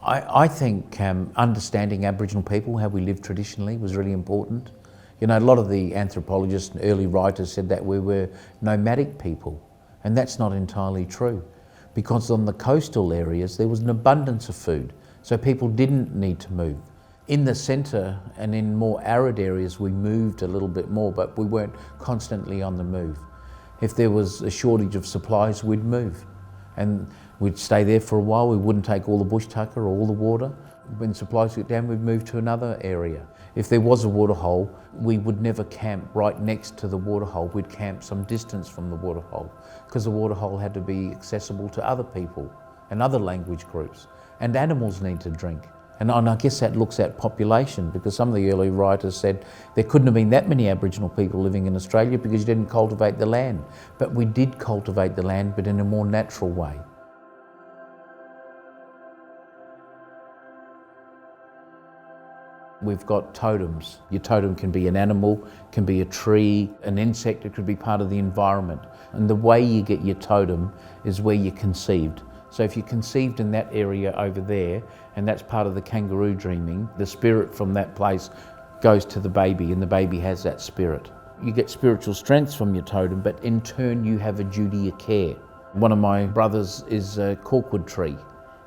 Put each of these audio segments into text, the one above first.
I think understanding Aboriginal people, how we live traditionally, was really important. You know, a lot of the anthropologists and early writers said that we were nomadic people, and that's not entirely true, because on the coastal areas there was an abundance of food, so people didn't need to move. In the centre and in more arid areas we moved a little bit more, but we weren't constantly on the move. If there was a shortage of supplies, we'd move, and we'd stay there for a while. We wouldn't take all the bush tucker or all the water. When supplies got down, we'd move to another area. If there was a waterhole, we would never camp right next to the waterhole. We'd camp some distance from the waterhole, because the waterhole had to be accessible to other people and other language groups, and animals need to drink. And I guess that looks at population, because some of the early writers said there couldn't have been that many Aboriginal people living in Australia because you didn't cultivate the land. But we did cultivate the land, but in a more natural way. We've got totems. Your totem can be an animal, can be a tree, an insect, it could be part of the environment. And the way you get your totem is where you're conceived. So if you're conceived in that area over there, and that's part of the kangaroo dreaming, the spirit from that place goes to the baby, and the baby has that spirit. You get spiritual strength from your totem, but in turn you have a duty of care. One of my brothers is a corkwood tree,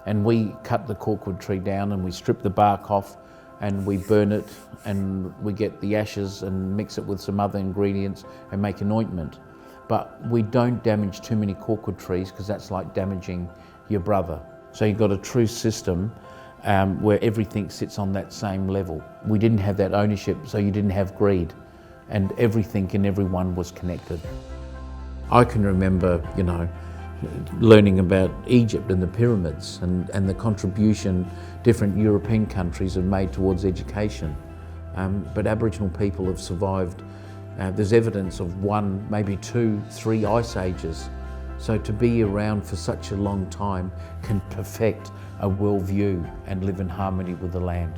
and we cut the corkwood tree down and we strip the bark off, and we burn it, and we get the ashes and mix it with some other ingredients and make an ointment. But we don't damage too many corkwood trees, because that's like damaging your brother. So you've got a true system where everything sits on that same level. We didn't have that ownership, so you didn't have greed, and everything and everyone was connected. I can remember, you know, learning about Egypt and the pyramids and the contribution different European countries have made towards education. But Aboriginal people have survived. There's evidence of 1, maybe 2, 3 ice ages. So to be around for such a long time can perfect a worldview and live in harmony with the land.